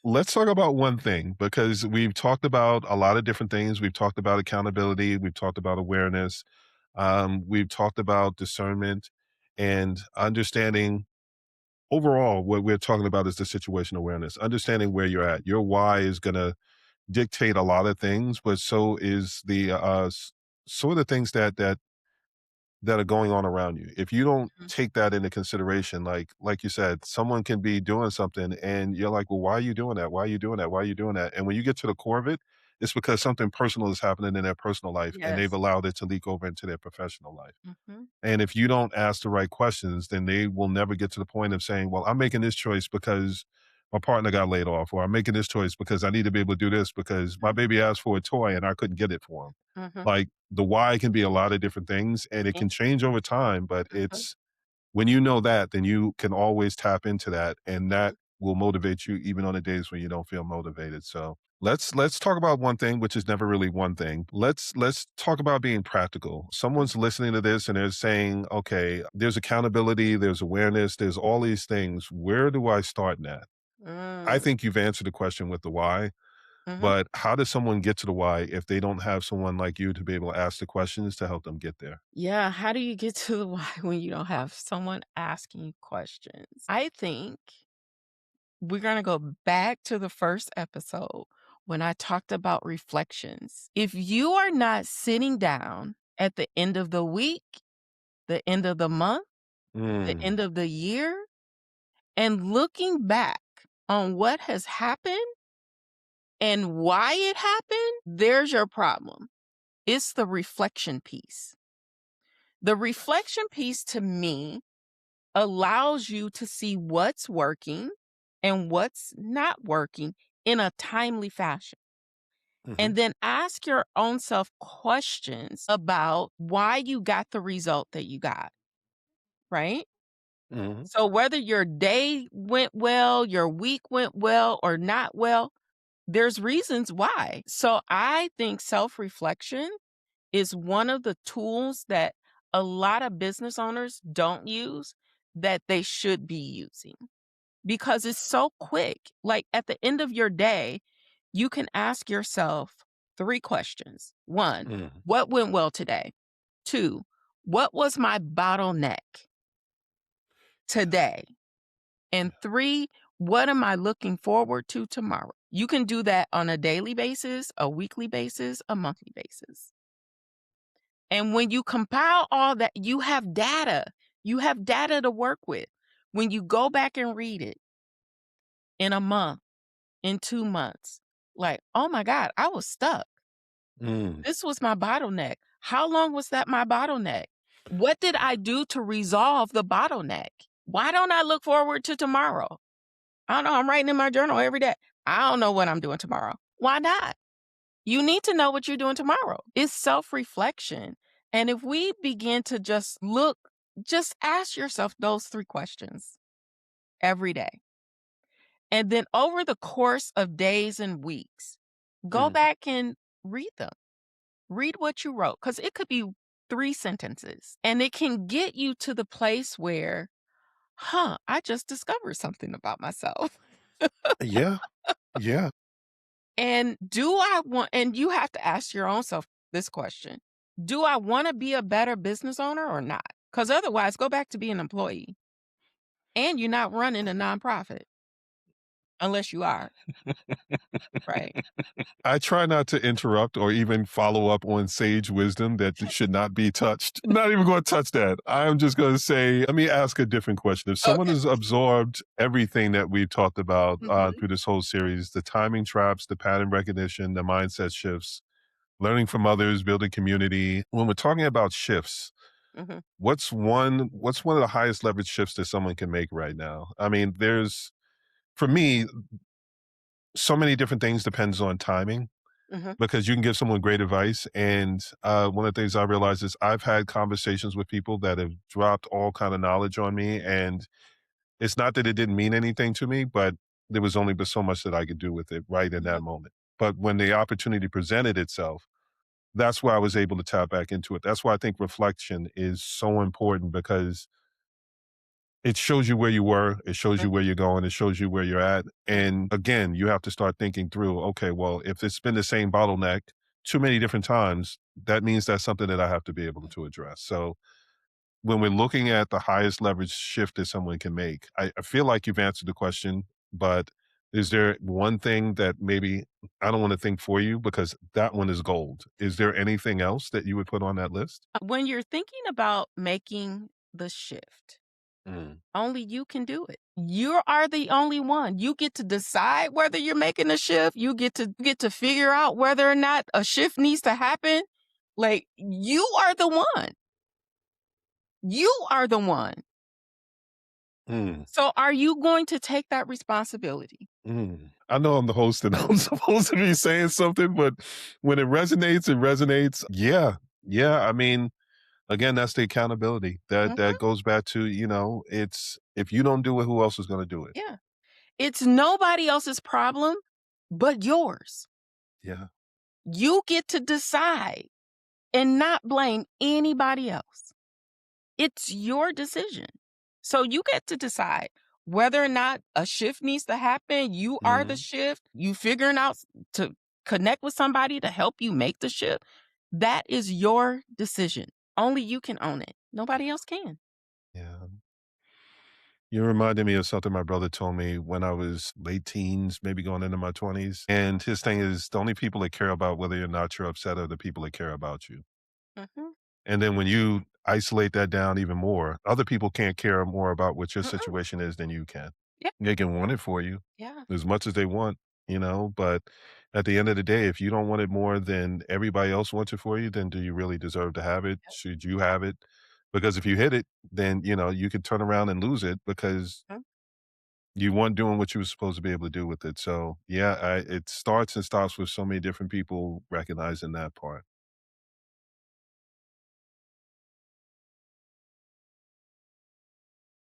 let's talk about one thing because we've talked about a lot of different things. We've talked about accountability, we've talked about awareness, we've talked about discernment and understanding. Overall, what we're talking about is the situation awareness, understanding where you're at. Your why is going to dictate a lot of things, but so is so are the things that are going on around you. If you don't Mhm. take that into consideration, like you said, someone can be doing something and you're like, "Well, why are you doing that? Why are you doing that? Why are you doing that?" And when you get to the core of it, it's because something personal is happening in their personal life and they've Yes. allowed it to leak over into their professional life. Mhm. And if you don't ask the right questions, then they will never get to the point of saying, "Well, I'm making this choice because my partner got laid off," or "I'm making this choice because I need to be able to do this because my Mhm. baby asked for a toy and I couldn't get it for him." Mhm. Like, the why can be a lot of different things, and it Yeah. can change over time, but Mhm. it's when you know that, then you can always tap into that, and that will motivate you even on the days when you don't feel motivated. So let's talk about one thing, which is never really one thing. Let's talk about being practical. Mhm. Someone's listening to this and they're saying, okay, there's accountability, there's awareness, there's all these things. Where do I start in that? I Mm. think you've answered the question with the why, Mhm. but how does someone get to the why if they don't have someone like you to be able to ask the questions to help them get there? Yeah, how do you get to the why when you don't have someone asking you questions? I think we're gonna go back to the first episode when I talked about reflections. If you are not sitting down at the end of the week, the end of the month, the Mm, end of the year, and looking back on what has happened and why it happened, there's your problem. It's the reflection piece. The reflection piece to me allows you to see what's working and what's not working in a timely fashion. mhm, And then ask your own self questions about why you got the result that you got, right? mhm, So, whether your day went well, your week went well, or not well, there's reasons why. So, I think self reflection is one of the tools that a lot of business owners don't use that they should be using because it's so quick. Like at the end of your day, you can ask yourself three questions. One, mhm. what went well today? Two, what was my bottleneck today? And three, what am I looking forward to tomorrow? You can do that on a daily basis, a weekly basis, a monthly basis. And when you compile all that, you have data. You have data to work with. When you go back and read it in a month, in 2 months, like, "Oh my god, I was stuck. Mm. This was my bottleneck. How long was that my bottleneck? What did I do to resolve the bottleneck? Why don't I look forward to tomorrow? I don't know, I'm writing in my journal every day. I don't know what I'm doing tomorrow. Why not? You need to know what you're doing tomorrow. It's self-reflection. And if we begin to just ask yourself those 3 questions every day. And then over the course of days and weeks, go Mhm. back and read them. Read what you wrote because it could be 3 sentences, and it can get you to the place where, "Huh, I just discovered something about myself." Yeah, yeah. And you have to ask your own self this question. Do I wanna be a better business owner or not? Because otherwise, go back to being an employee, and you're not running a nonprofit unless you are, right? I try not to interrupt or even follow up on sage wisdom that should not be touched. Not even going to touch that. I'm just going to say, let me ask a different question. If someone Okay. has absorbed everything that we've talked about Mhm, through this whole series, the timing traps, the pattern recognition, the mindset shifts, learning from others, building community. When we're talking about shifts, mhm, what's one of the highest leverage shifts that someone can make right now? I mean, there's for me, so many different things depends on timing mhm, because you can give someone great advice. And one of the things I realized is I've had conversations with people that have dropped all kind of knowledge on me, and it's not that it didn't mean anything to me, but there was only but so much that I could do with it right in mhm. that moment. But when the opportunity presented itself, that's where I was able to tap back into it. That's why I think reflection is so important because It shows you where you were, it shows Mm, you where you're going, it shows you where you're at, and again, you have to start thinking through, "Okay, well, if it's been the same bottleneck too many different times, that means that's something that I have to be able to address." So, when we're looking at the highest leverage shift that someone can make, I feel like you've answered the question, but is there one thing that maybe I don't wanna think for you because that one is gold. Is there anything else that you would put on that list? When you're thinking about making the shift, Mm, only you can do it. You are the only one. You get to decide whether you're making a shift. You get to figure out whether or not a shift needs to happen. Like you are the one. You are the one. mm. So are you going to take that responsibility? Mm. I know I'm the host and I'm supposed to be saying something, but when it resonates, it resonates. Yeah. Yeah. I mean, again, that's the accountability. That Mhm. goes back to, it's if you don't do it, who else is gonna do it? Yeah. It's nobody else's problem but yours. Yeah. You get to decide and not blame anybody else. It's your decision. So you get to decide whether or not a shift needs to happen. You are the Mhm. shift. You figuring out to connect with somebody to help you make the shift. That is your decision. Only you can own it. Nobody else can. Yeah. You reminded me of something my brother told me when I was late teens, maybe going into my 20s. And his thing is the only people that care about whether or not you're upset are the people that care about you. Mhm. And then when you isolate that down even more, other people can't care more about what your Mm-mm. situation is than you can. Yeah. They can want it for you Yeah. as much as they want, but at the end of the day, if you don't want it more than everybody else wants it for you, then do you really deserve to have it? Should you have it? Because if you hit it, then, you could turn around and lose it because Mhm. you weren't doing what you were supposed to be able to do with it. So, yeah, it starts and stops with so many different people recognizing that part.